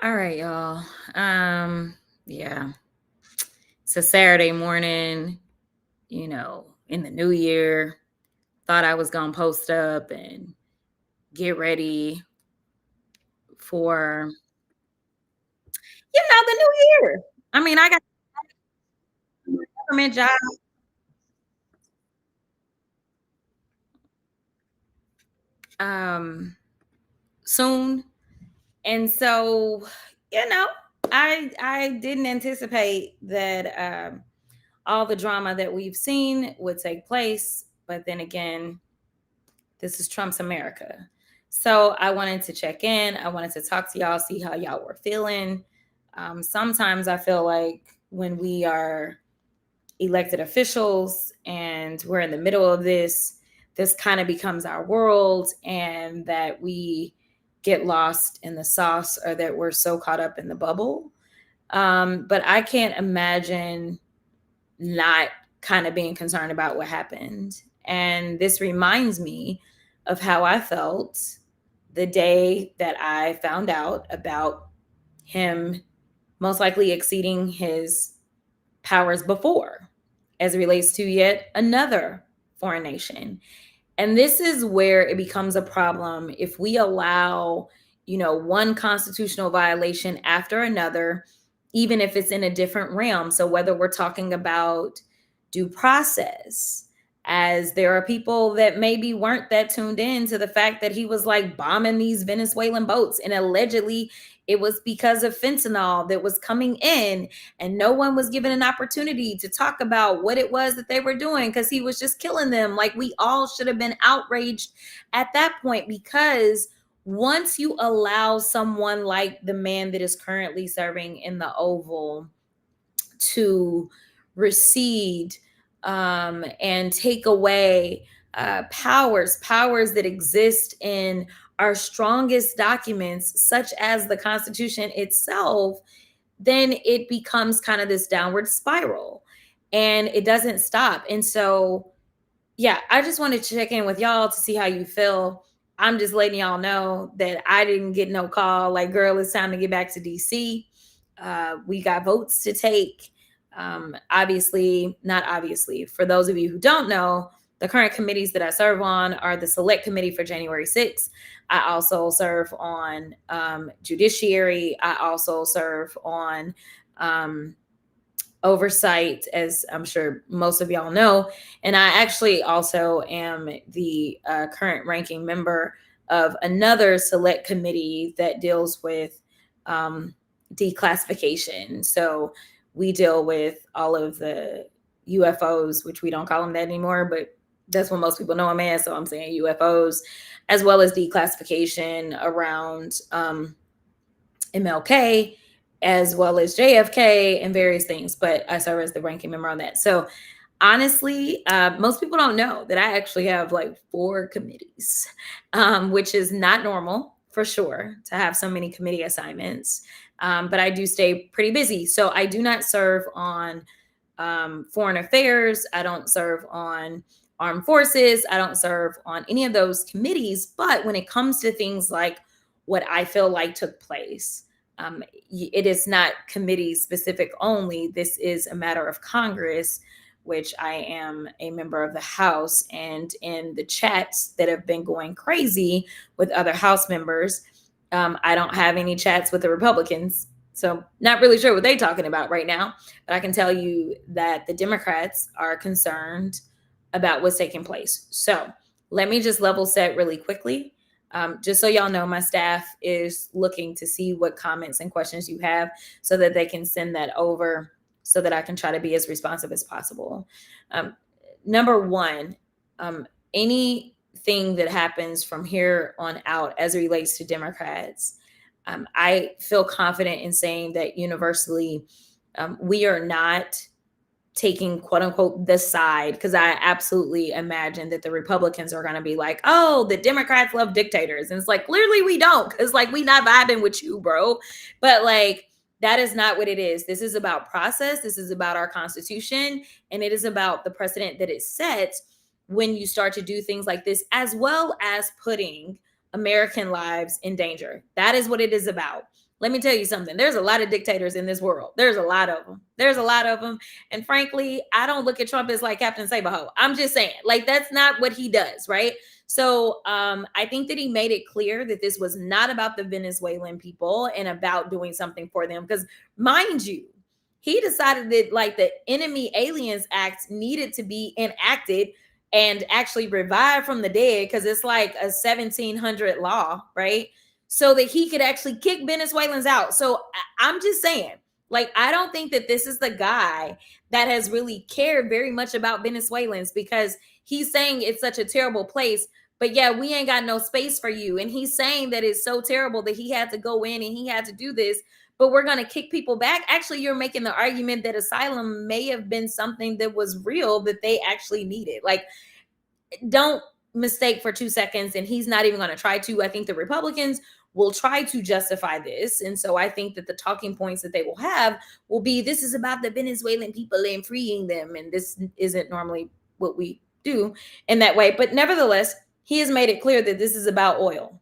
All right, y'all. Yeah. It's a Saturday morning, in the new year. Thought I was gonna post up and get ready for, the new year. I mean, I got a government job soon. And so, you know, I didn't anticipate that all the drama that we've seen would take place. But then again, this is Trump's America. So I wanted to check in. I wanted to talk to y'all, see how y'all were feeling. Sometimes I feel like when we are elected officials and we're in the middle of this kind of becomes our world, and that we get lost in the sauce, or that we're so caught up in the bubble. But I can't imagine not kind of being concerned about what happened. And this reminds me of how I felt the day that I found out about him most likely exceeding his powers before, as it relates to yet another foreign nation. And this is where it becomes a problem if we allow, one constitutional violation after another, even if it's in a different realm. So whether we're talking about due process, as there are people that maybe weren't that tuned in to the fact that he was like bombing these Venezuelan boats, and allegedly it was because of fentanyl that was coming in, and no one was given an opportunity to talk about what it was that they were doing, because he was just killing them. Like, we all should have been outraged at that point, because once you allow someone like the man that is currently serving in the Oval to recede, and take away powers that exist in our strongest documents, such as the Constitution itself, then it becomes kind of this downward spiral, and it doesn't stop. And so, yeah, I just wanted to check in with y'all to see how you feel. I'm just letting y'all know that I didn't get no call like, girl, it's time to get back to DC. We got votes to take. Obviously, not obviously, for those of you who don't know, the current committees that I serve on are the Select Committee for January 6th. I also serve on Judiciary. I also serve on Oversight, as I'm sure most of y'all know. And I actually also am the current ranking member of another select committee that deals with declassification. So we deal with all of the UFOs, which we don't call them that anymore, but that's what most people know them as. So I'm saying UFOs, as well as declassification around MLK, as well as JFK and various things. But I serve as the ranking member on that. So honestly, most people don't know that I actually have like 4 committees, which is not normal for sure to have so many committee assignments. But I do stay pretty busy. So I do not serve on foreign affairs. I don't serve on armed forces. I don't serve on any of those committees. But when it comes to things like what I feel like took place, it is not committee specific only. This is a matter of Congress, which I am a member of the House. And in the chats that have been going crazy with other House members, I don't have any chats with the Republicans. So, not really sure what they're talking about right now. But I can tell you that the Democrats are concerned about what's taking place. So, let me just level set really quickly. Just so y'all know, my staff is looking to see what comments and questions you have so that they can send that over so that I can try to be as responsive as possible. Um, Number one, anything that happens from here on out as it relates to Democrats, I feel confident in saying that universally, we are not taking quote unquote the side, because I absolutely imagine that the Republicans are going to be like, oh, the Democrats love dictators. And it's like, clearly we don't, because like we not vibing with you, bro. But like, that is not what it is. This is about process. This is about our Constitution. And it is about the precedent that it sets when you start to do things like this, as well as putting American lives in danger. That is what it is about. Let me tell you something. There's a lot of dictators in this world. There's a lot of them. There's a lot of them. And frankly, I don't look at Trump as like Captain Saberho. I'm just saying, like, that's not what he does, right? So I think that he made it clear that this was not about the Venezuelan people and about doing something for them. Because mind you, he decided that like the Enemy Aliens Act needed to be enacted and actually revived from the dead because it's like a 1700 law, right? So that he could actually kick Venezuelans out. So I'm just saying, like, I don't think that this is the guy that has really cared very much about Venezuelans because he's saying it's such a terrible place. But yeah, we ain't got no space for you. And he's saying that it's so terrible that he had to go in and he had to do this, but we're going to kick people back. Actually, you're making the argument that asylum may have been something that was real that they actually needed. Like, don't mistake for 2 seconds. And he's not even going to try to. I think the Republicans will try to justify this. And so I think that the talking points that they will have will be this is about the Venezuelan people and freeing them. And this isn't normally what we do in that way. But nevertheless, he has made it clear that this is about oil.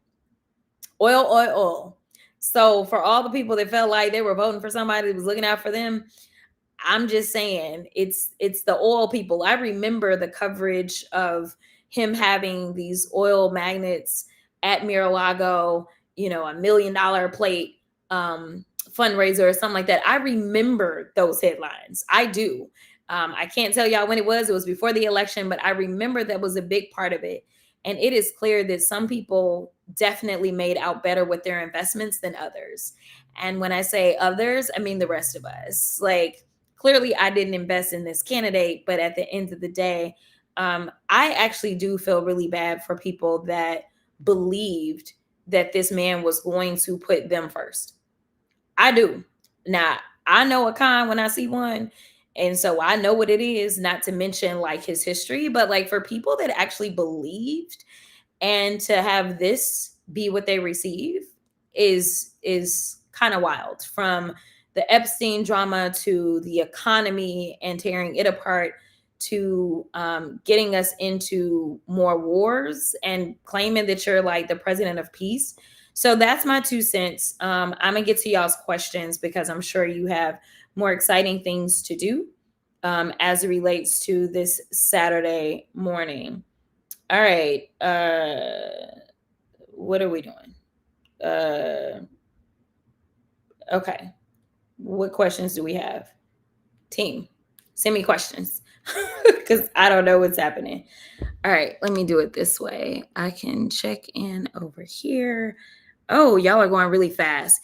Oil, oil, oil. So for all the people that felt like they were voting for somebody that was looking out for them, I'm just saying it's the oil people. I remember the coverage of him having these oil magnates at Mar-a-Lago, you know, $1 million plate fundraiser or something like that. I remember those headlines. I do. I can't tell y'all when it was. It was before the election, but I remember that was a big part of it. And it is clear that some people definitely made out better with their investments than others. And when I say others, I mean the rest of us. Like, clearly I didn't invest in this candidate, but at the end of the day, I actually do feel really bad for people that believed that this man was going to put them first. I do. Now, I know a con when I see one. And so I know what it is, not to mention like his history, but like for people that actually believed and to have this be what they receive is kind of wild. From the Epstein drama to the economy and tearing it apart to getting us into more wars and claiming that you're like the president of peace. So that's my 2 cents. I'm gonna get to y'all's questions because I'm sure you have more exciting things to do as it relates to this Saturday morning. All right. What are we doing? Okay. What questions do we have? Team, send me questions because I don't know what's happening. All right, let me do it this way. I can check in over here. Oh, y'all are going really fast.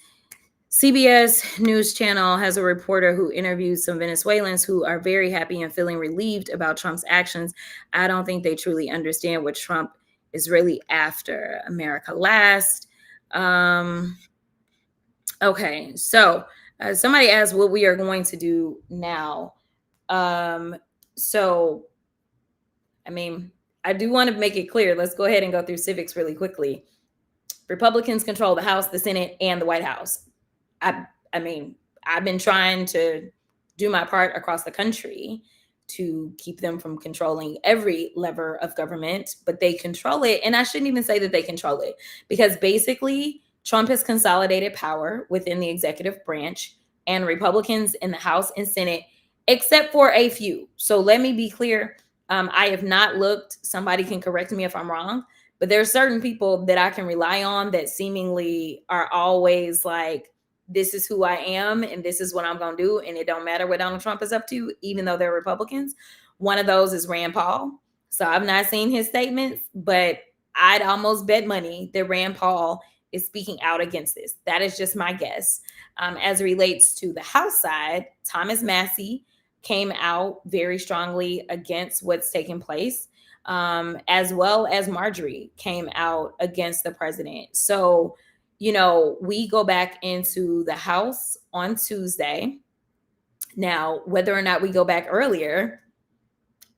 CBS News Channel has a reporter who interviewed some Venezuelans who are very happy and feeling relieved about Trump's actions. I don't think they truly understand what Trump is really after. America last. Okay, so somebody asked what we are going to do now. So, I mean, I do want to make it clear. Let's go ahead and go through civics really quickly. Republicans control the House, the Senate, and the White House. I mean, I've been trying to do my part across the country to keep them from controlling every lever of government, but they control it. And I shouldn't even say that they control it because basically Trump has consolidated power within the executive branch and Republicans in the House and Senate, except for a few. So let me be clear. I have not looked. Somebody can correct me if I'm wrong, but there are certain people that I can rely on that seemingly are always like, this is who I am and this is what I'm going to do. And it don't matter what Donald Trump is up to, even though they're Republicans. One of those is Rand Paul. So I've not seen his statements, but I'd almost bet money that Rand Paul is speaking out against this. That is just my guess. As it relates to the House side, Thomas Massie came out very strongly against what's taking place, as well as Marjorie came out against the president. So, you know, we go back into the House on Tuesday. Now, whether or not we go back earlier,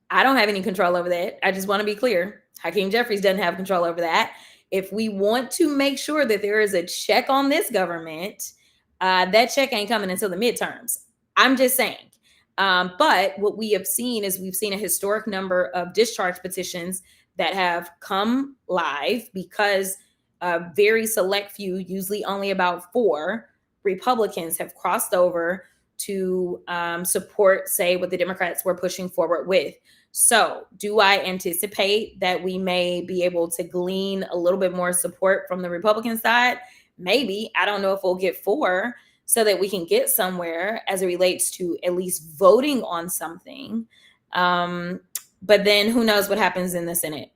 I don't have any control over that. I just want to be clear. Hakeem Jeffries doesn't have control over that. If we want to make sure that there is a check on this government, that check ain't coming until the midterms. I'm just saying. But what we have seen is we've seen a historic number of discharge petitions that have come live because a very select few, usually only about 4, Republicans have crossed over to support, say, what the Democrats were pushing forward with. So, do I anticipate that we may be able to glean a little bit more support from the Republican side? Maybe. I don't know if we'll get four so that we can get somewhere as it relates to at least voting on something. But then who knows what happens in the Senate?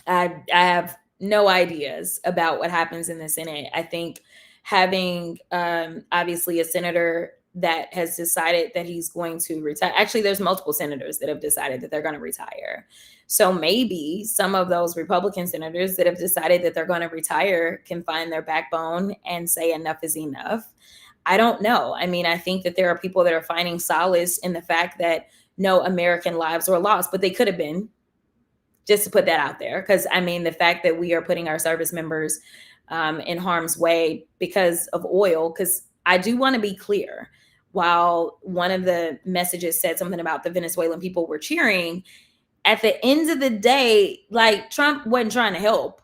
I have no ideas about what happens in the Senate. I think having obviously a senator that has decided that he's going to retire. Actually, there's multiple senators that have decided that they're going to retire. So maybe some of those Republican senators that have decided that they're going to retire can find their backbone and say enough is enough. I don't know. I mean, I think that there are people that are finding solace in the fact that no American lives were lost, but they could have been, just to put that out there. Because I mean, the fact that we are putting our service members in harm's way because of oil, because I do want to be clear, while one of the messages said something about the Venezuelan people were cheering, at the end of the day, like, Trump wasn't trying to help.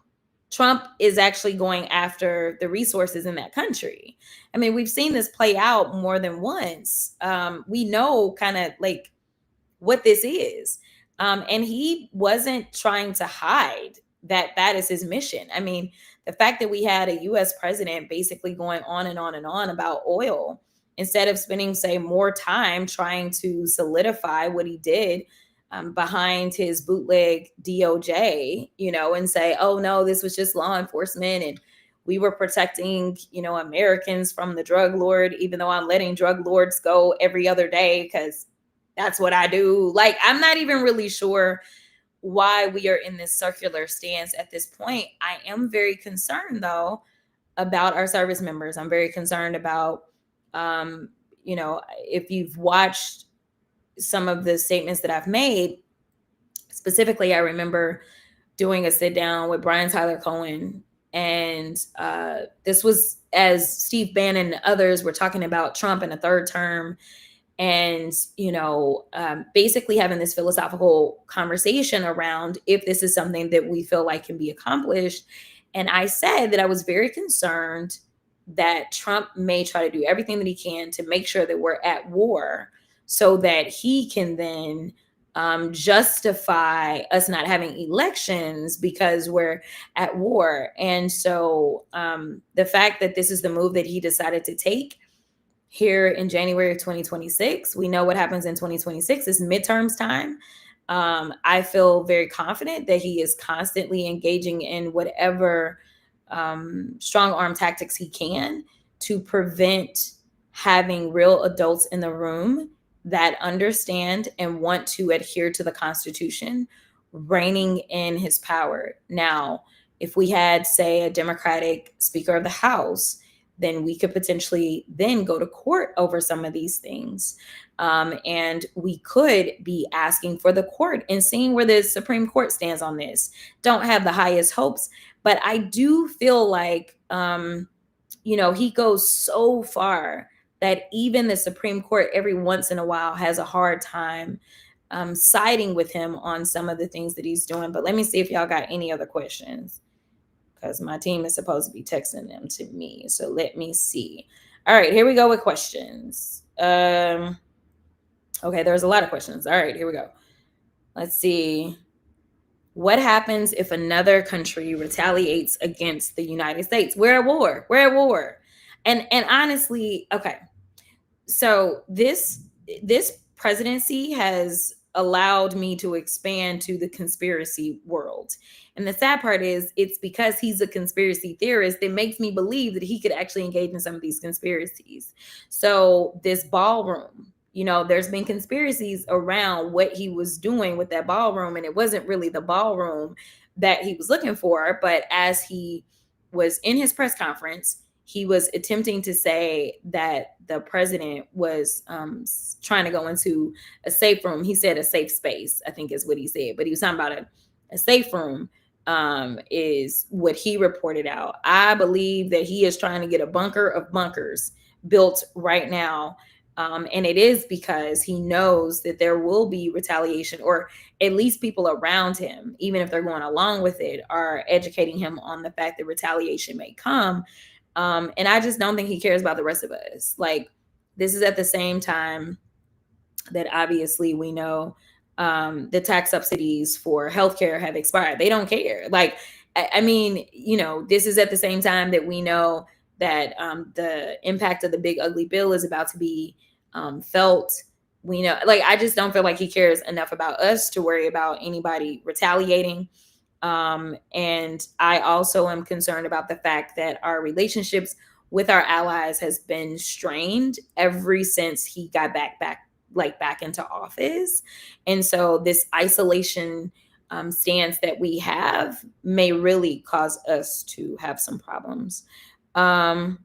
Trump is actually going after the resources in that country. I mean, we've seen this play out more than once. We know kind of like what this is. And he wasn't trying to hide that that is his mission. I mean, the fact that we had a US president basically going on and on and on about oil, instead of spending, say, more time trying to solidify what he did behind his bootleg DOJ, and say, oh, no, this was just law enforcement and we were protecting, Americans from the drug lord, even though I'm letting drug lords go every other day because that's what I do. Like, I'm not even really sure why we are in this circular stance at this point. I am very concerned, though, about our service members. I'm very concerned about, if you've watched some of the statements that I've made, specifically, I remember doing a sit down with Brian Tyler Cohen. And this was as Steve Bannon and others were talking about Trump in a third term. And, basically having this philosophical conversation around if this is something that we feel like can be accomplished. And I said that I was very concerned that Trump may try to do everything that he can to make sure that we're at war so that he can then justify us not having elections because we're at war. And so the fact that this is the move that he decided to take here in January of 2026. We know what happens in 2026 is midterms time. I feel very confident that he is constantly engaging in whatever strong arm tactics he can to prevent having real adults in the room that understand and want to adhere to the Constitution, reigning in his power. Now, if we had, say, a Democratic Speaker of the House, then we could potentially then go to court over some of these things. And we could be asking for the court and seeing where the Supreme Court stands on this. Don't have the highest hopes, but I do feel like, he goes so far that even the Supreme Court every once in a while has a hard time siding with him on some of the things that he's doing. But let me see if y'all got any other questions, because my team is supposed to be texting them to me. So let me see. All right, here we go with questions. Okay, there's a lot of questions. All right, here we go. Let's see. What happens if another country retaliates against the United States? We're at war. We're at war. And honestly, okay. So this presidency has allowed me to expand to the conspiracy world. And the sad part is it's because he's a conspiracy theorist that makes me believe that he could actually engage in some of these conspiracies. So this ballroom, there's been conspiracies around what he was doing with that ballroom. And it wasn't really the ballroom that he was looking for. But as he was in his press conference, he was attempting to say that the president was trying to go into a safe room. He said a safe space, I think is what he said. But he was talking about a safe room is what he reported out. I believe that he is trying to get a bunker of bunkers built right now. And it is because he knows that there will be retaliation, or at least people around him, even if they're going along with it, are educating him on the fact that retaliation may come. And I just don't think he cares about the rest of us. Like, this is at the same time that obviously we know the tax subsidies for healthcare have expired. They don't care. Like, I mean, this is at the same time that we know that the impact of the big ugly bill is about to be felt. We know, like, I just don't feel like he cares enough about us to worry about anybody retaliating. And I also am concerned about the fact that our relationships with our allies has been strained ever since he got back into office. And so this isolation stance that we have may really cause us to have some problems. Um,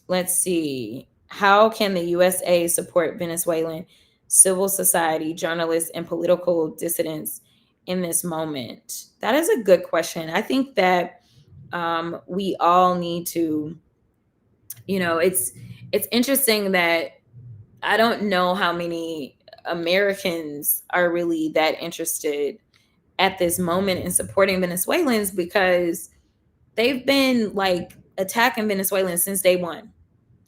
let's see. How can the USA support Venezuelan civil society, journalists, and political dissidents in this moment? That is a good question. I think that we all need to, it's interesting that I don't know how many Americans are really that interested at this moment in supporting Venezuelans, because they've been like attacking Venezuelans since day one.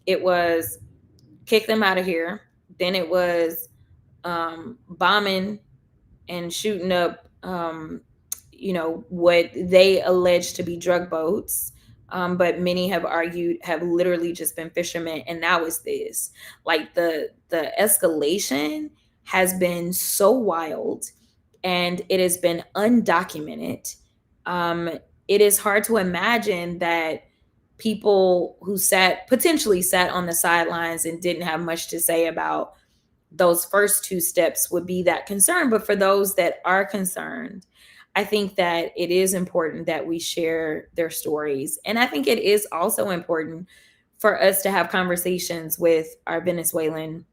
It was kick them out of here. Then it was bombing and shooting up, what they allege to be drug boats. But many have argued have literally just been fishermen, and now it's this. Like, the escalation has been so wild, and it has been undocumented. Um, it is hard to imagine that people who potentially sat on the sidelines and didn't have much to say about those first two steps would be that concerned. But for those that are concerned, I think that it is important that we share their stories. And I think it is also important for us to have conversations with our Venezuelan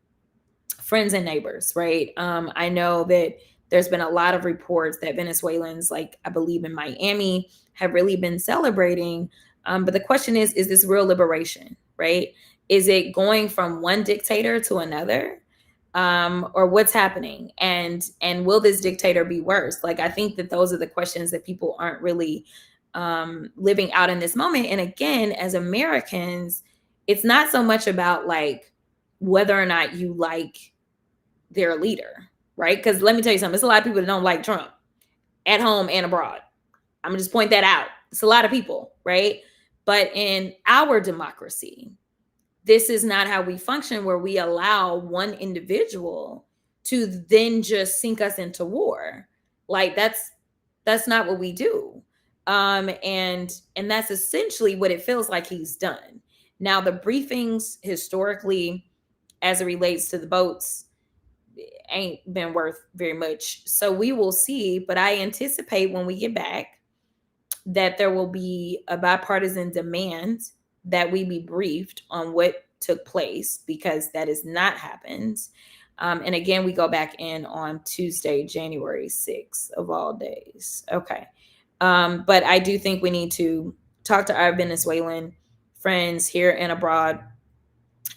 friends and neighbors, right? I know that there's been a lot of reports that Venezuelans, like I believe in Miami, have really been celebrating. But the question is this real liberation, right? Is it going from one dictator to another? Or what's happening? And will this dictator be worse? Like, I think that those are the questions that people aren't really living out in this moment. And again, as Americans, it's not so much about like whether or not you like their leader, right? Because let me tell you something, it's a lot of people that don't like Trump at home and abroad. I'm gonna just point that out. It's a lot of people, right? But in our democracy, this is not how we function, where we allow one individual to then just sink us into war. Like, that's not what we do. And that's essentially what it feels like he's done. Now, the briefings historically, as it relates to the boats, ain't been worth very much. So we will see. But I anticipate when we get back that there will be a bipartisan demand that we be briefed on what took place, because that has not happened. And again, we go back in on Tuesday, January 6th of all days. Okay. But I do think we need to talk to our Venezuelan friends here and abroad.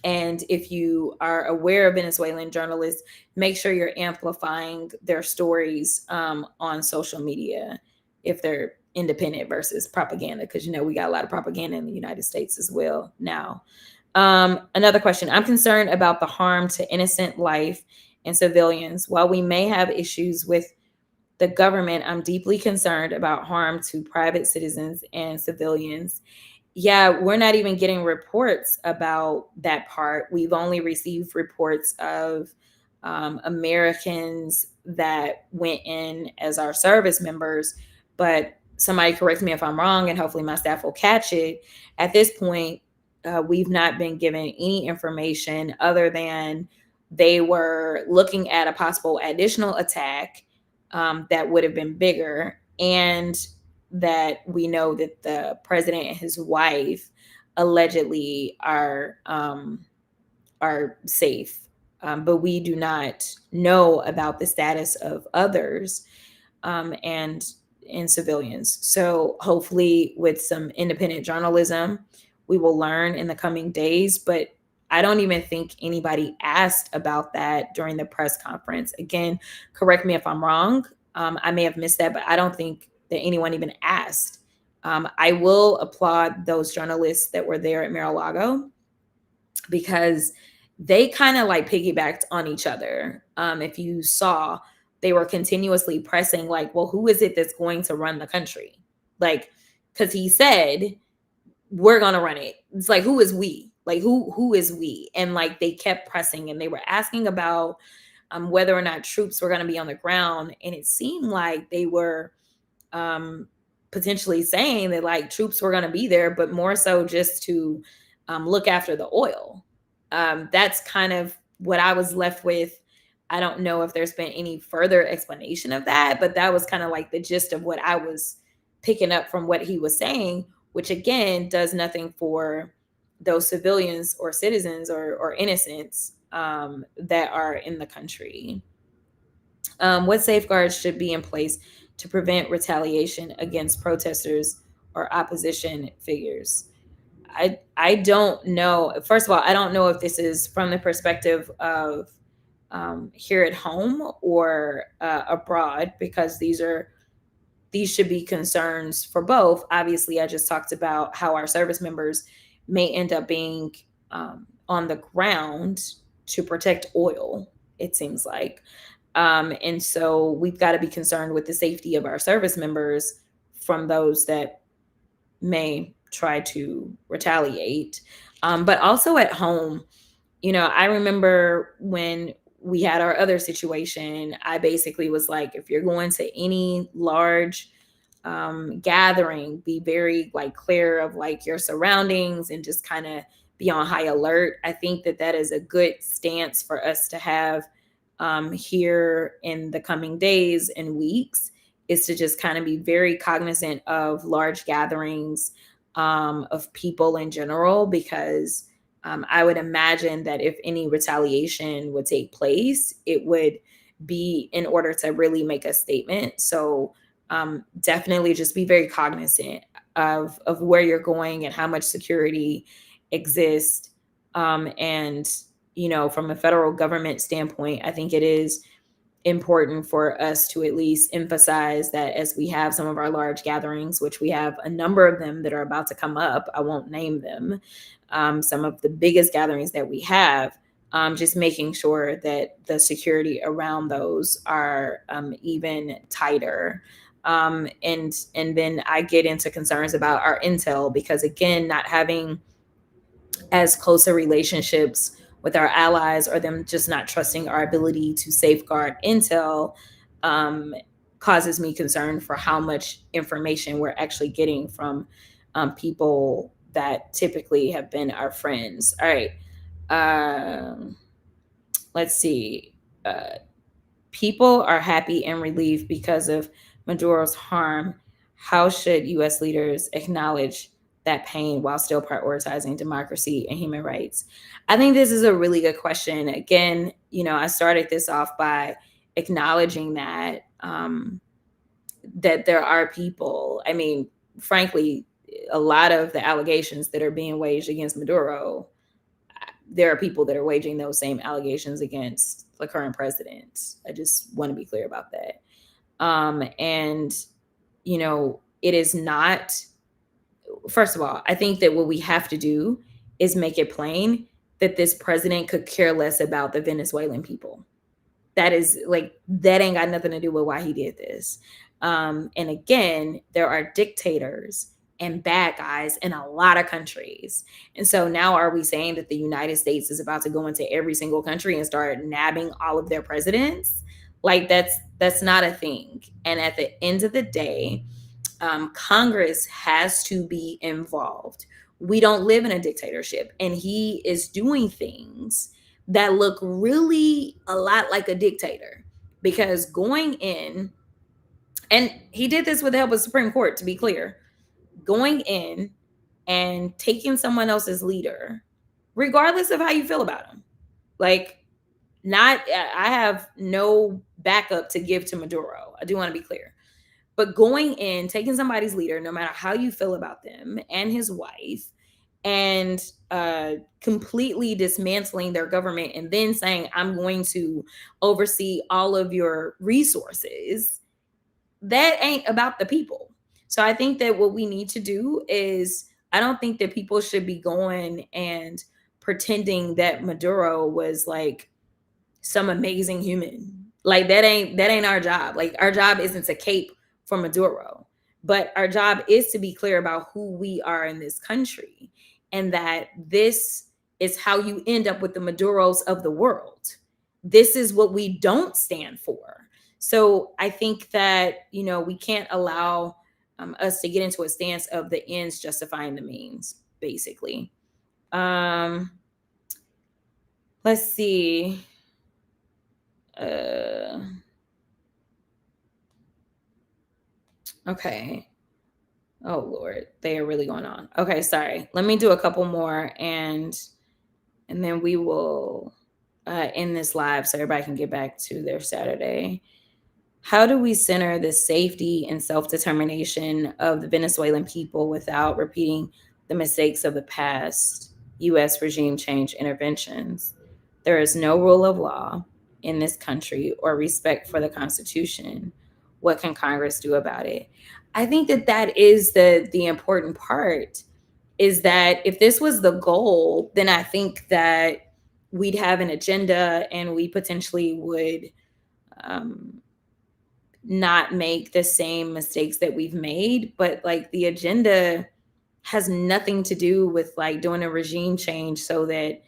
And if you are aware of Venezuelan journalists, make sure you're amplifying their stories on social media if they're independent versus propaganda, because we got a lot of propaganda in the United States as well now. Another question. I'm concerned about the harm to innocent life and civilians. While we may have issues with the government, I'm deeply concerned about harm to private citizens and civilians. Yeah, we're not even getting reports about that part. We've only received reports of Americans that went in as our service members. But somebody correct me if I'm wrong, and hopefully my staff will catch it. At this point, we've not been given any information other than they were looking at a possible additional attack that would have been bigger, and that we know that the president and his wife allegedly are safe, but we do not know about the status of others and civilians. So hopefully, with some independent journalism, we will learn in the coming days. But I don't even think anybody asked about that during the press conference. Again, correct me if I'm wrong. I may have missed that, but I don't think that anyone even asked I will applaud those journalists that were there at Mar-a-Lago because they kind of like piggybacked on each other. If you saw, they were continuously pressing, like, well, who is it that's going to run the country? Like, because he said, we're gonna run it. It's like, who is we? Like, who is we? And like they kept pressing and they were asking about whether or not troops were gonna be on the ground. And it seemed like they were um potentially saying that like troops were gonna be there, but more so just to look after the oil. That's kind of what I was left with. I don't know if there's been any further explanation of that, but that was kind of like the gist of what I was picking up from what he was saying, which again does nothing for those civilians or citizens or innocents that are in the country. What safeguards should be in place to prevent retaliation against protesters or opposition figures? I don't know. First of all, I don't know if this is from the perspective of here at home or abroad, because these should be concerns for both. Obviously, I just talked about how our service members may end up being on the ground to protect oil, it seems like. And so we've got to be concerned with the safety of our service members from those that may try to retaliate. But also at home, I remember when we had our other situation, I basically was like, if you're going to any large gathering, be very like clear of like your surroundings and just kind of be on high alert. I think that that is a good stance for us to have here in the coming days and weeks, is to just kind of be very cognizant of large gatherings of people in general, because I would imagine that if any retaliation would take place, it would be in order to really make a statement. So definitely just be very cognizant of where you're going and how much security exists. And, from a federal government standpoint, I think it is important for us to at least emphasize that as we have some of our large gatherings, which we have a number of them that are about to come up, I won't name them, some of the biggest gatherings that we have, just making sure that the security around those are even tighter. And then I get into concerns about our intel, because again, not having as close a relationships with our allies, or them just not trusting our ability to safeguard intel, um, causes me concern for how much information we're actually getting from people that typically have been our friends. All right. Um, let's see. People are happy and relieved because of Maduro's harm. How should U.S. leaders acknowledge that pain while still prioritizing democracy and human rights? I think this is a really good question. Again, I started this off by acknowledging that that there are people. I mean, frankly, a lot of the allegations that are being waged against Maduro, there are people that are waging those same allegations against the current president. I just want to be clear about that. And, it is not, first of all, I think that what we have to do is make it plain that this president could care less about the Venezuelan people. That is like, that ain't got nothing to do with why he did this. And again, there are dictators and bad guys in a lot of countries. And so now are we saying that the United States is about to go into every single country and start nabbing all of their presidents? Like that's not a thing. And at the end of the day, Congress has to be involved. We don't live in a dictatorship, and he is doing things that look really a lot like a dictator, because going in, and he did this with the help of the Supreme Court, to be clear, going in and taking someone else's leader, regardless of how you feel about him. Like, I have no backup to give to Maduro. I do want to be clear. But going in, taking somebody's leader, no matter how you feel about them, and his wife, and completely dismantling their government, and then saying, I'm going to oversee all of your resources, that ain't about the people. So I think that what we need to do is, I don't think that people should be going and pretending that Maduro was like some amazing human. Like that ain't our job. Like our job isn't to cape for Maduro, but our job is to be clear about who we are in this country, and that this is how you end up with the Maduros of the world. This is what we don't stand for. So I think that, we can't allow us to get into a stance of the ends justifying the means, basically. Um, let's see. Uh, okay. Oh Lord, they are really going on. Okay, sorry. Let me do a couple more, and then we will end this live so everybody can get back to their Saturday. How do we center the safety and self-determination of the Venezuelan people without repeating the mistakes of the past US regime change interventions? There is no rule of law in this country or respect for the Constitution. What can Congress do about it? I think that that is the important part, is that if this was the goal, then I think that we'd have an agenda and we potentially would um, not make the same mistakes that we've made. But like the agenda has nothing to do with like doing a regime change so that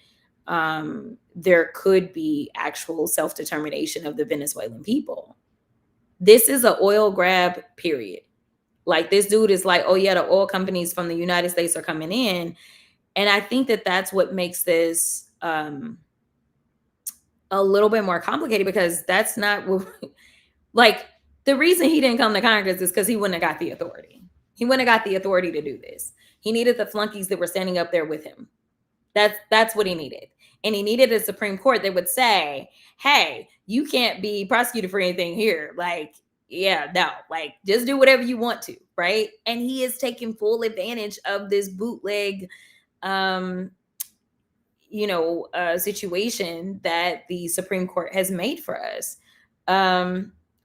there could be actual self-determination of the Venezuelan people. This is an oil grab, period. Like this dude is like, oh yeah, the oil companies from the United States are coming in. And I think that that's what makes this a little bit more complicated, because that's not what, like, the reason he didn't come to Congress is because he wouldn't have got the authority. He wouldn't have got the authority to do this. He needed the flunkies that were standing up there with him. That's what he needed. And he needed a Supreme Court that would say, hey, you can't be prosecuted for anything here. Like, yeah, no, like just do whatever you want to, right? And he is taking full advantage of this bootleg um situation that the Supreme Court has made for us.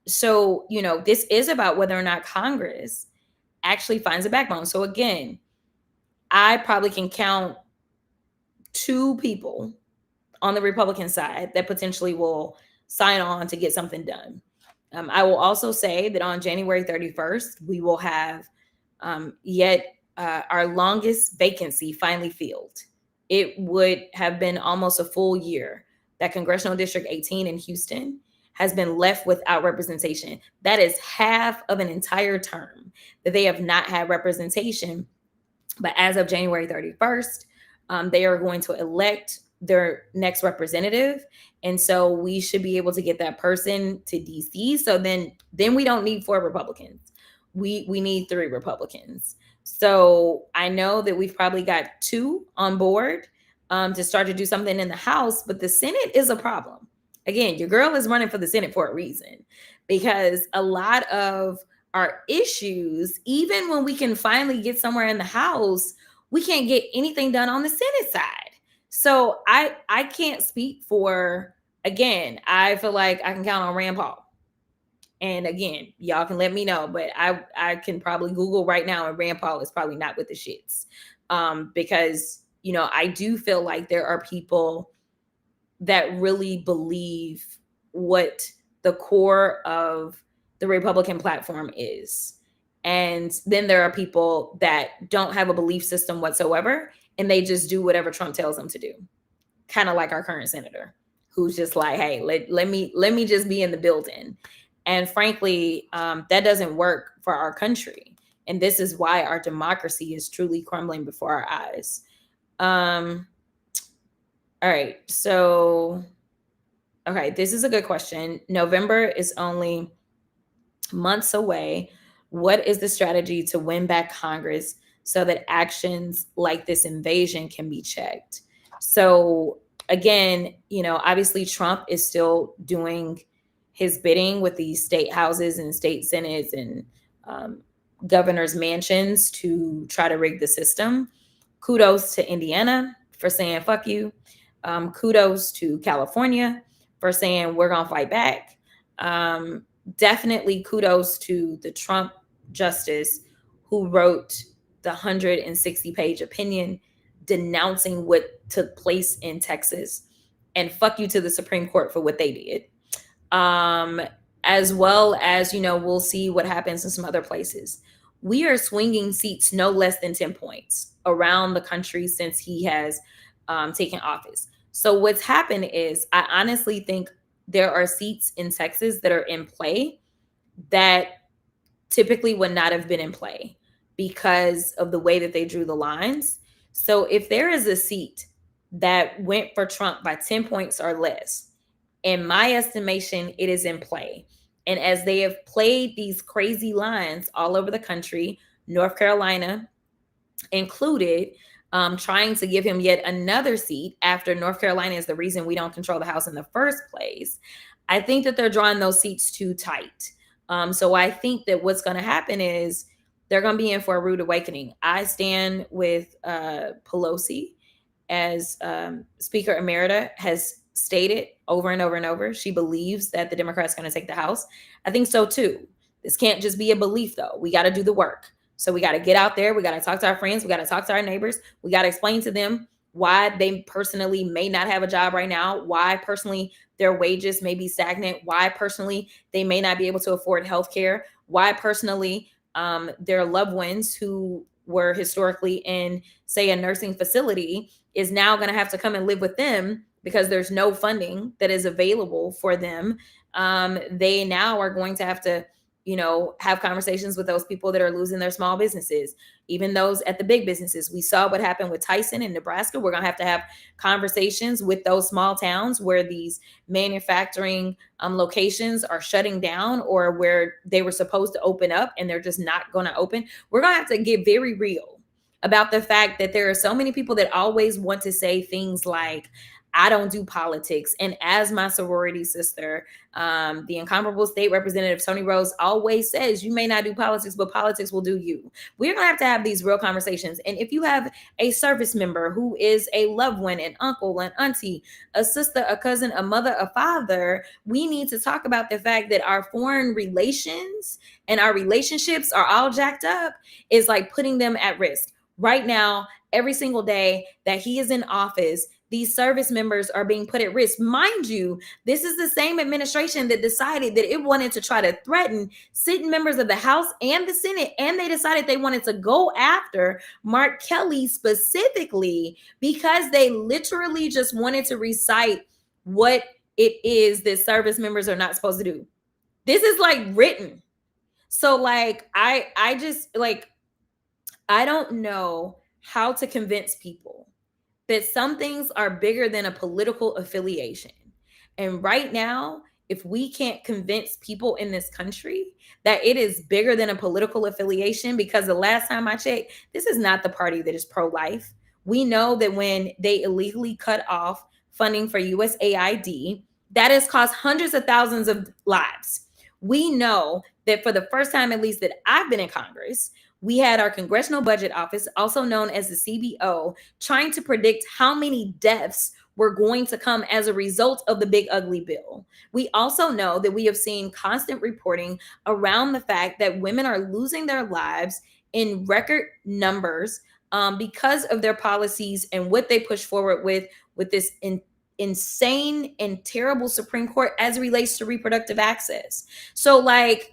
So, this is about whether or not Congress actually finds a backbone. So again, I probably can count two people on the Republican side that potentially will sign on to get something done. I will also say that on January 31st, we will have yet our longest vacancy finally filled. It would have been almost a full year that Congressional District 18 in Houston has been left without representation. That is half of an entire term that they have not had representation. But as of January 31st, they are going to elect their next representative. And so we should be able to get that person to DC. So then we don't need 4 Republicans. We need 3 Republicans. So I know that we've probably got 2 on board to start to do something in the House, but the Senate is a problem. Again, your girl is running for the Senate for a reason, because a lot of our issues, even when we can finally get somewhere in the House, we can't get anything done on the Senate side. So I can't speak for, again, I feel like I can count on Rand Paul. And again, y'all can let me know, but I can probably Google right now, and Rand Paul is probably not with the shits. Because, I do feel like there are people that really believe what the core of the Republican platform is. And then there are people that don't have a belief system whatsoever, and they just do whatever Trump tells them to do. Kind of like our current senator, who's just like, hey, let me just be in the building. And frankly, that doesn't work for our country. And this is why our democracy is truly crumbling before our eyes. All right. So, okay, this is a good question. November is only months away. What is the strategy to win back Congress so that actions like this invasion can be checked? So, again, obviously Trump is still doing his bidding with these state houses and state senates and governor's mansions to try to rig the system. Kudos to Indiana for saying fuck you. Kudos to California for saying we're going to fight back. Definitely kudos to the Trump justice who wrote the 160-page opinion denouncing what took place in Texas. And fuck you to the Supreme Court for what they did. Um, as well as, we'll see what happens in some other places. We are swinging seats no less than 10 points around the country since he has taken office. So what's happened is, I honestly think there are seats in Texas that are in play that typically would not have been in play because of the way that they drew the lines. So if there is a seat that went for Trump by 10 points or less, in my estimation, it is in play. And as they have played these crazy lines all over the country, North Carolina included, trying to give him yet another seat after North Carolina is the reason we don't control the House in the first place, I think that they're drawing those seats too tight. So I think that what's going to happen is they're going to be in for a rude awakening. I stand with Pelosi, as Speaker Emerita has stated over and over and over. She believes that the Democrats are going to take the House. I think so too. This can't just be a belief, though. We got to do the work. So we got to get out there. We got to talk to our friends. We got to talk to our neighbors. We got to explain to them why they personally may not have a job right now, why personally their wages may be stagnant, why personally they may not be able to afford health care, why personally their loved ones who were historically in, say, a nursing facility is now going to have to come and live with them because there's no funding that is available for them. They now are going to have to, have conversations with those people that are losing their small businesses, even those at the big businesses. We saw what happened with Tyson in Nebraska. We're going to have conversations with those small towns where these manufacturing locations are shutting down, or where they were supposed to open up and they're just not going to open. We're going to have to get very real about the fact that there are so many people that always want to say things like, I don't do politics. And as my sorority sister, the incomparable state representative Tony Rose always says, you may not do politics, but politics will do you. We're going to have these real conversations. And if you have a service member who is a loved one, an uncle, an auntie, a sister, a cousin, a mother, a father, we need to talk about the fact that our foreign relations and our relationships are all jacked up, is like putting them at risk. Right now, every single day that he is in office, these service members are being put at risk. Mind you, this is the same administration that decided that it wanted to try to threaten sitting members of the House and the Senate, and they decided they wanted to go after Mark Kelly specifically because they literally just wanted to recite what it is that service members are not supposed to do. This is like written. So like, I just like, I don't know how to convince people that some things are bigger than a political affiliation. And right now, if we can't convince people in this country that it is bigger than a political affiliation, because the last time I checked, this is not the party that is pro-life. We know that when they illegally cut off funding for USAID, that has cost hundreds of thousands of lives. We know that for the first time, at least that I've been in Congress, we had our Congressional Budget Office, also known as the CBO, trying to predict how many deaths were going to come as a result of the big ugly bill. We also know that we have seen constant reporting around the fact that women are losing their lives in record numbers because of their policies and what they push forward with this insane and terrible Supreme Court as it relates to reproductive access. So like,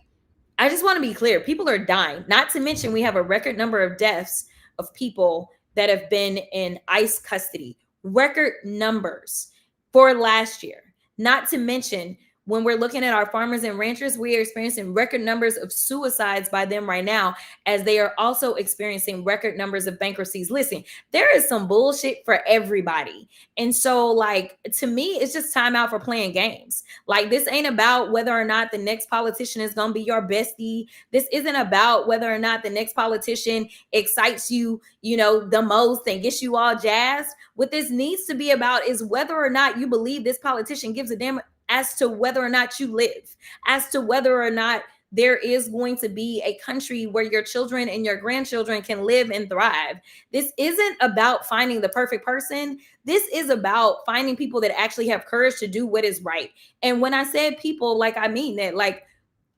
I just want to be clear. People are dying. Not to mention, we have a record number of deaths of people that have been in ICE custody. Record numbers for last year. Not to mention, when we're looking at our farmers and ranchers, we are experiencing record numbers of suicides by them right now, as they are also experiencing record numbers of bankruptcies. Listen, there is some bullshit for everybody. And so, like, to me, it's just time out for playing games. Like, this ain't about whether or not the next politician is going to be your bestie. This isn't about whether or not the next politician excites you, the most and gets you all jazzed. What this needs to be about is whether or not you believe this politician gives a damn as to whether or not you live, as to whether or not there is going to be a country where your children and your grandchildren can live and thrive. This isn't about finding the perfect person. This is about finding people that actually have courage to do what is right. And when I said people, like, I mean that. Like,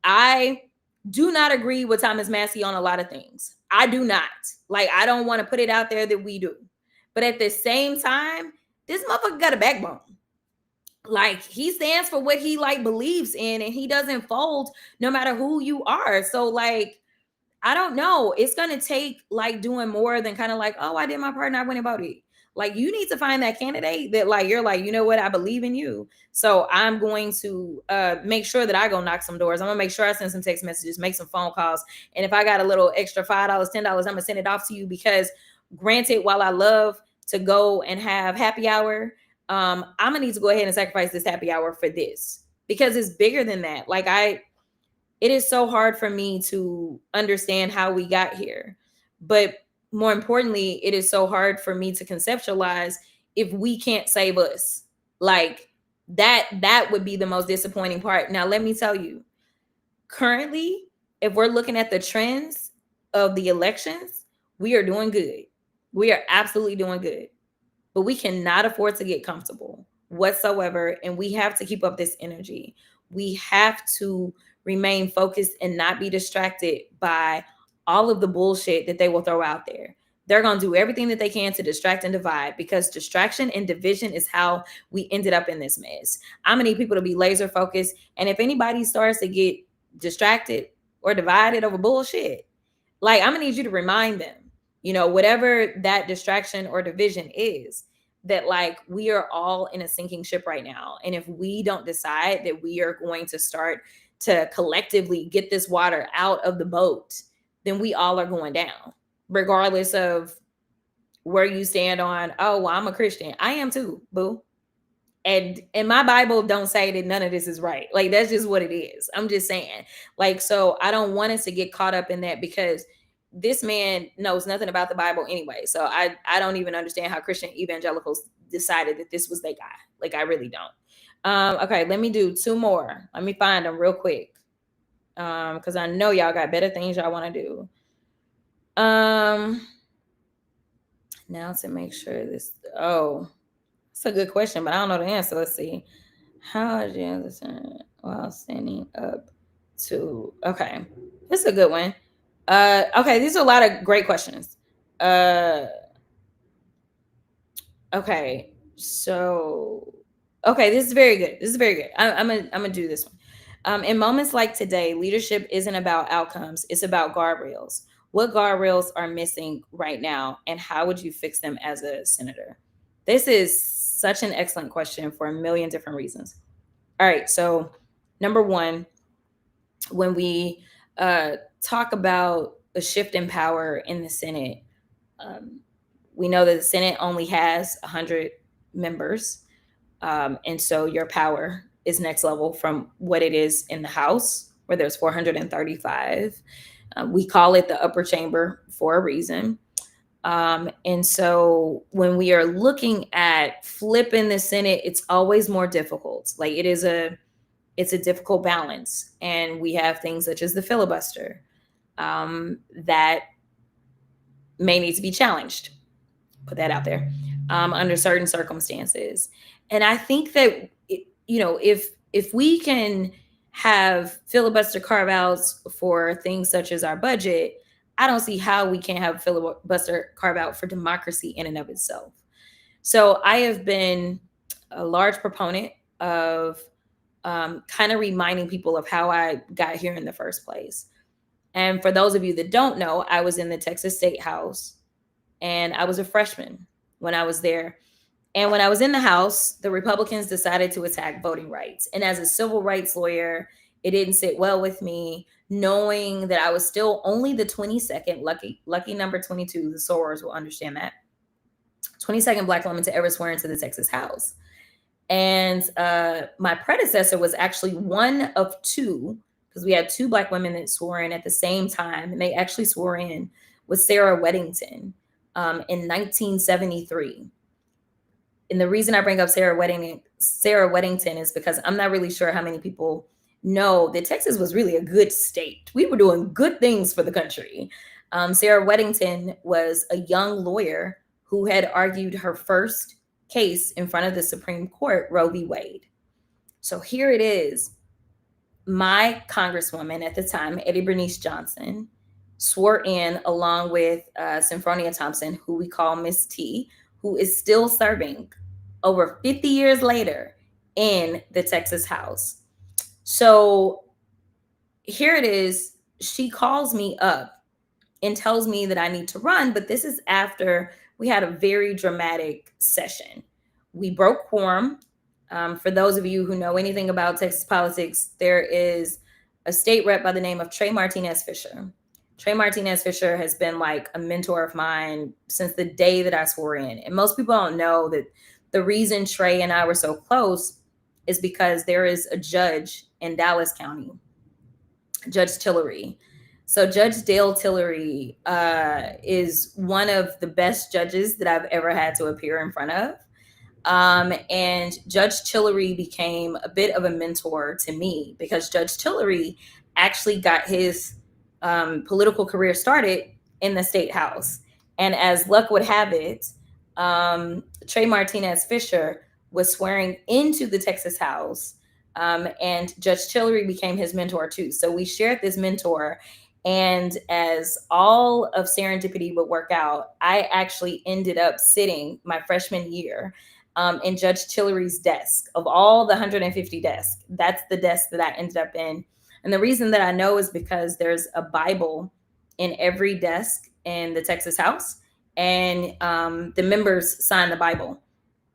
I do not agree with Thomas Massey on a lot of things. I do not. Like, I don't want to put it out there that we do. But at the same time, this motherfucker got a backbone. Like, he stands for what he like believes in, and he doesn't fold no matter who you are. So like, I don't know. It's gonna take like doing more than kind of like, oh, I did my part and I went about it. Like, you need to find that candidate that like you're like, you know what, I believe in you. So I'm going to make sure that I go knock some doors. I'm gonna make sure I send some text messages, make some phone calls. And if I got a little extra $5, $10, I'm gonna send it off to you because granted, while I love to go and have happy hour, I'm gonna need to go ahead and sacrifice this happy hour for this because it's bigger than that. Like, it is so hard for me to understand how we got here. But more importantly, it is so hard for me to conceptualize if we can't save us. Like, that would be the most disappointing part. Now, let me tell you, currently, if we're looking at the trends of the elections, we are doing good. We are absolutely doing good. But we cannot afford to get comfortable whatsoever. And we have to keep up this energy. We have to remain focused and not be distracted by all of the bullshit that they will throw out there. They're going to do everything that they can to distract and divide because distraction and division is how we ended up in this mess. I'm going to need people to be laser focused. And if anybody starts to get distracted or divided over bullshit, like, I'm going to need you to remind them, whatever that distraction or division is, that like we are all in a sinking ship right now. And if we don't decide that we are going to start to collectively get this water out of the boat, then we all are going down, regardless of where you stand on, oh, well, I'm a Christian. I am too, boo. And my Bible don't say that none of this is right. Like, that's just what it is. I'm just saying. Like, so I don't want us to get caught up in that because this man knows nothing about the Bible anyway. So I don't even understand how Christian evangelicals decided that this was their guy. Like, I really don't. Okay, let me do two more. Let me find them real quick. Because I know y'all got better things y'all want to do. Now to make sure this, it's a good question, but I don't know the answer. Let's see. How did you understand while standing up to, okay, this is a good one. Okay, these are a lot of great questions. Okay, so okay, this is very good. This is very good. I'm gonna do this one. In moments like today, leadership isn't about outcomes; it's about guardrails. What guardrails are missing right now, and how would you fix them as a senator? This is such an excellent question for a million different reasons. All right, so number one, when we talk about a shift in power in the Senate, we know that the Senate only has 100 members. And so your power is next level from what it is in the House, where there's 435. We call it the upper chamber for a reason. And so when we are looking at flipping the Senate, it's always more difficult. Like, it's a difficult balance. And we have things such as the filibuster that may need to be challenged. Put that out there under certain circumstances. And I think that, if we can have filibuster carve outs for things such as our budget, I don't see how we can't have filibuster carve out for democracy in and of itself. So I have been a large proponent of kind of reminding people of how I got here in the first place. And for those of you that don't know, I was in the Texas State House and I was a freshman when I was there. And when I was in the House, the Republicans decided to attack voting rights. And as a civil rights lawyer, it didn't sit well with me, knowing that I was still only the 22nd, lucky number 22, the sorors will understand that, 22nd Black woman to ever swear into the Texas House. And my predecessor was actually one of two, because we had two Black women that swore in at the same time. And they actually swore in with Sarah Weddington in 1973. And the reason I bring up Sarah Weddington is because I'm not really sure how many people know that Texas was really a good state. We were doing good things for the country. Sarah Weddington was a young lawyer who had argued her first case in front of the Supreme Court, Roe v. Wade. So here it is. my congresswoman at the time, Eddie Bernice Johnson, swore in along with Symphonia Thompson, who we call Miss T, who is still serving over 50 years later in the Texas House. So here it is. She calls me up and tells me that I need to run, but this is after we had a very dramatic session. We broke quorum. For those of you who know anything about Texas politics, there is a state rep by the name of Trey Martinez Fisher. Trey Martinez Fisher has been like a mentor of mine since the day that I swore in. And most people don't know that the reason Trey and I were so close is because there is a judge in Dallas County, Judge Tillery. So Judge Dale Tillery is one of the best judges that I've ever had to appear in front of. And Judge Tillery became a bit of a mentor to me because Judge Tillery actually got his political career started in the state house. And as luck would have it, Trey Martinez Fisher was swearing into the Texas House. And Judge Tillery became his mentor too. So we shared this mentor. And as all of serendipity would work out, I actually ended up sitting my freshman year in Judge Tillery's desk. Of all the 150 desks, that's the desk that I ended up in. And the reason that I know is because there's a Bible in every desk in the Texas House, and the members sign the Bible.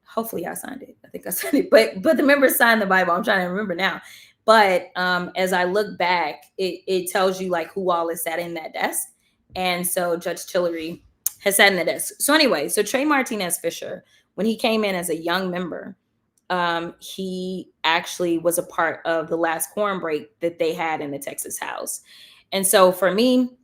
Hopefully I signed it. I think I signed it, but the members signed the Bible. I'm trying to remember now. But as I look back, it tells you like who all is sat in that desk. And so Judge Tillery has sat in the desk. So anyway, so Trey Martinez Fisher, when he came in as a young member, he actually was a part of the last quorum break that they had in the Texas House. And so for me,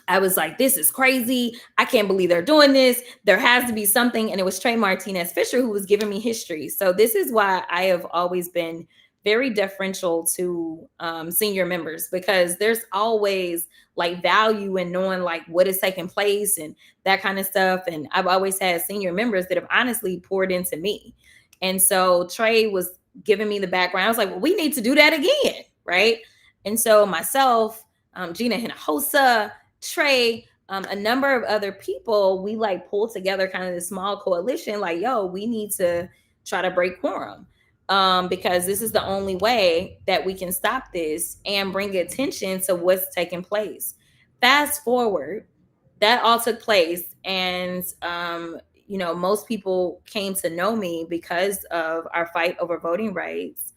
I was like, this is crazy. I can't believe they're doing this. There has to be something. And it was Trey Martinez Fisher who was giving me history. So this is why I have always been very deferential to senior members, because there's always like value in knowing like what is taking place and that kind of stuff. And I've always had senior members that have honestly poured into me. And so Trey was giving me the background. I was like, well, we need to do that again. Right. And so myself, Gina Hinojosa, Trey, a number of other people, we like pulled together kind of this small coalition, like, yo, we need to try to break quorum. Because this is the only way that we can stop this and bring attention to what's taking place. Fast forward, that all took place, and most people came to know me because of our fight over voting rights.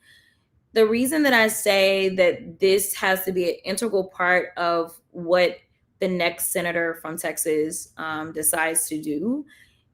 The reason that I say that this has to be an integral part of what the next senator from Texas decides to do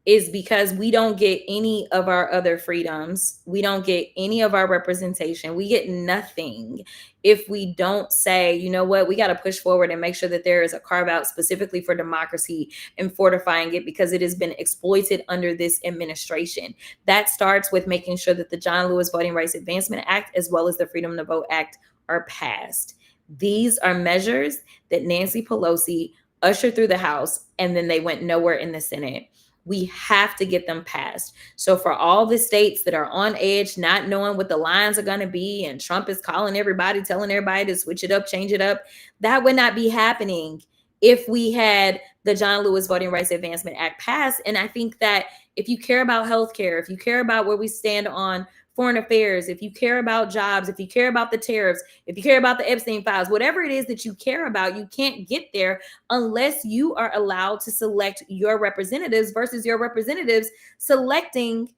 is because we don't get any of our other freedoms. We don't get any of our representation. We get nothing if we don't say, you know what, we got to push forward and make sure that there is a carve out specifically for democracy and fortifying it, because it has been exploited under this administration. That starts with making sure that the John Lewis Voting Rights Advancement Act, as well as the Freedom to Vote Act, are passed. These are measures that Nancy Pelosi ushered through the House, and then they went nowhere in the Senate. We have to get them passed. So for all the states that are on edge, not knowing what the lines are going to be, and Trump is calling everybody, telling everybody to switch it up, change it up, that would not be happening if we had the John Lewis Voting Rights Advancement Act passed. And I think that if you care about healthcare, if you care about where we stand on foreign affairs, if you care about jobs, if you care about the tariffs, if you care about the Epstein files, whatever it is that you care about, you can't get there unless you are allowed to select your representatives versus your representatives selecting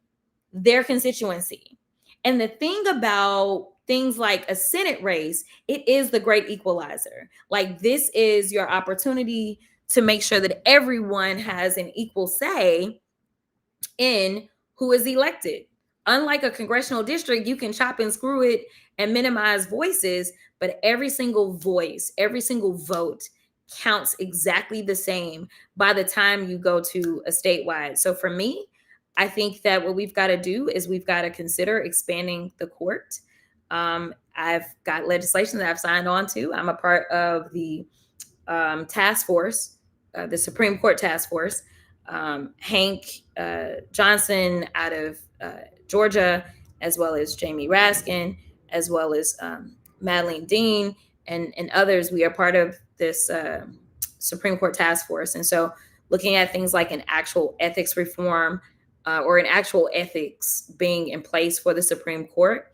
their constituency. And the thing about things like a Senate race, it is the great equalizer. Like, this is your opportunity to make sure that everyone has an equal say in who is elected. Unlike a congressional district, you can chop and screw it and minimize voices, but every single voice, every single vote counts exactly the same by the time you go to a statewide. So for me, I think that what we've got to do is we've got to consider expanding the court. I've got legislation that I've signed on to. I'm a part of the task force, the Supreme Court task force. Hank Johnson out of Georgia, as well as Jamie Raskin, as well as Madeline Dean and others, we are part of this Supreme Court task force. And so looking at things like an actual ethics reform or an actual ethics being in place for the Supreme Court,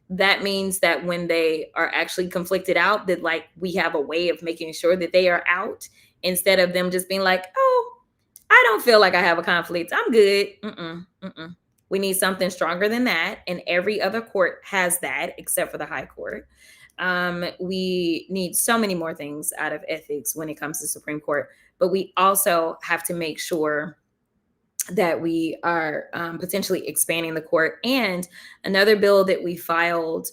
that means that when they are actually conflicted out, that like we have a way of making sure that they are out instead of them just being like, oh, I don't feel like I have a conflict. I'm good. We need something stronger than that. And every other court has that except for the high court. We need so many more things out of ethics when it comes to Supreme Court, but we also have to make sure that we are potentially expanding the court. And another bill that we filed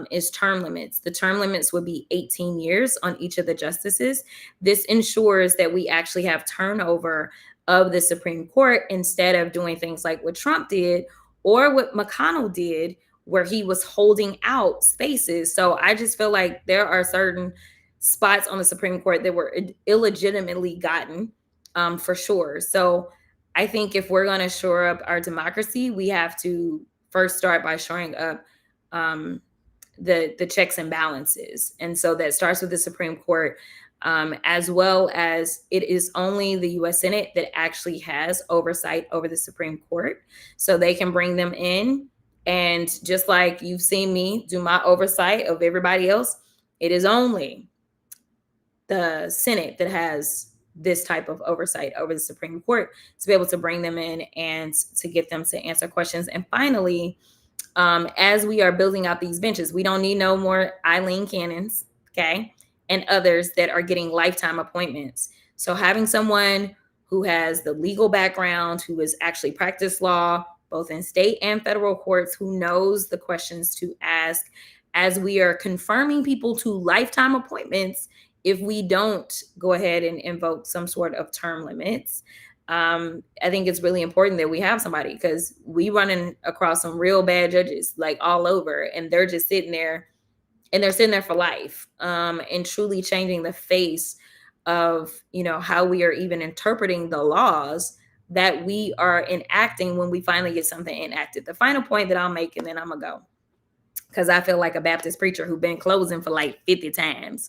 is term limits. The term limits would be 18 years on each of the justices. This ensures that we actually have turnover of the Supreme Court instead of doing things like what Trump did or what McConnell did, where he was holding out spaces. So I just feel like there are certain spots on the Supreme Court that were illegitimately gotten for sure. So I think if we're going to shore up our democracy, we have to first start by shoring up the checks and balances. And so that starts with the Supreme Court, as well as it is only the U.S. Senate that actually has oversight over the Supreme Court. So they can bring them in. And just like you've seen me do my oversight of everybody else, it is only the Senate that has this type of oversight over the Supreme Court to be able to bring them in and to get them to answer questions. And finally, as we are building out these benches, we don't need no more Eileen Cannons, okay, and others that are getting lifetime appointments. So having someone who has the legal background, who has actually practiced law, both in state and federal courts, who knows the questions to ask as we are confirming people to lifetime appointments if we don't go ahead and invoke some sort of term limits. I think it's really important that we have somebody, because we running across some real bad judges like all over, and they're just sitting there, and they're sitting there for life, and truly changing the face of, you know, how we are even interpreting the laws that we are enacting when we finally get something enacted. The final point that I'll make, and then I'm gonna go, because I feel like a Baptist preacher who's been closing for like 50 times,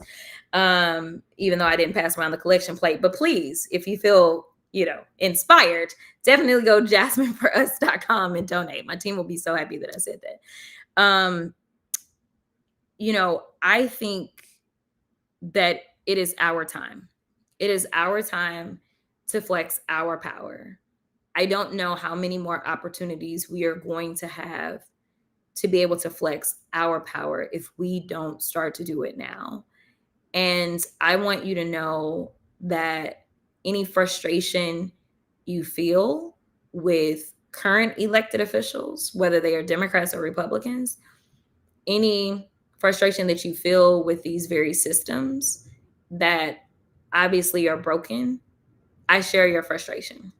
even though I didn't pass around the collection plate. But please, if you feel, you know, inspired, definitely go jasmineforus.com and donate. My team will be so happy that I said that. You know, I think that it is our time. It is our time to flex our power. I don't know how many more opportunities we are going to have to be able to flex our power if we don't start to do it now. And I want you to know that any frustration you feel with current elected officials, whether they are Democrats or Republicans, any frustration that you feel with these very systems that obviously are broken, I share your frustration.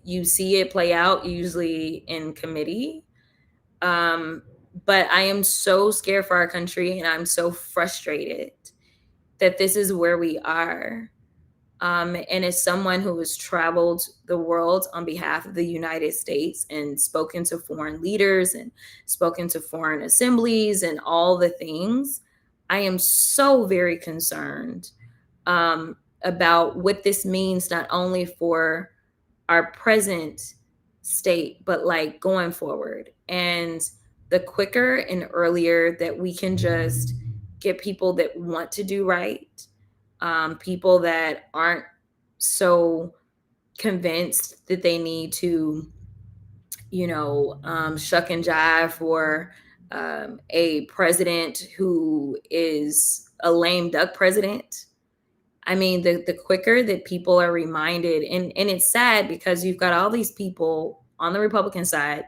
You see it play out usually in committee. But I am so scared for our country, and I'm so frustrated that this is where we are. And as someone who has traveled the world on behalf of the United States and spoken to foreign leaders and spoken to foreign assemblies and all the things, I am so very concerned about what this means, not only for our present state, but like going forward. And the quicker and earlier that we can just get people that want to do right, people that aren't so convinced that they need to, you know, shuck and jive for a president who is a lame duck president. I mean, the quicker that people are reminded, and it's sad because you've got all these people on the Republican side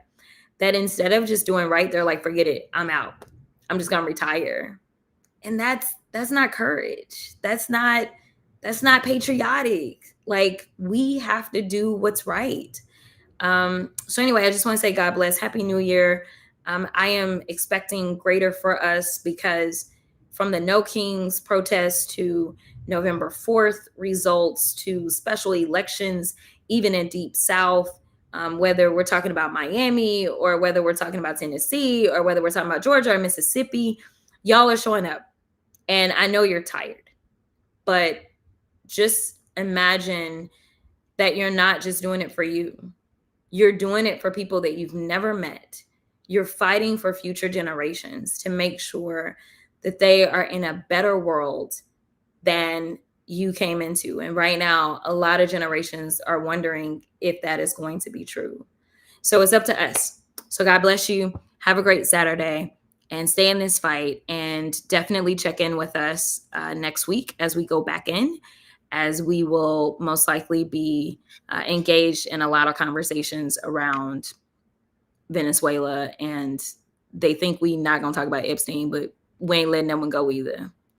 that instead of just doing right, they're like, forget it, I'm out. I'm just gonna retire. And that's not courage. That's not patriotic. Like, we have to do what's right. So anyway, I just want to say God bless. Happy New Year. I am expecting greater for us, because from the No Kings protest to November 4th results to special elections, even in Deep South, whether we're talking about Miami or whether we're talking about Tennessee or whether we're talking about Georgia or Mississippi, y'all are showing up. And I know you're tired, but just imagine that you're not just doing it for you. You're doing it for people that you've never met. You're fighting for future generations to make sure that they are in a better world than you came into. And right now, a lot of generations are wondering if that is going to be true. So it's up to us. So God bless you. Have a great Saturday and stay in this fight. And definitely check in with us next week as we go back in, as we will most likely be engaged in a lot of conversations around Venezuela. And they think we not going to talk about Epstein, but we ain't letting that one go either.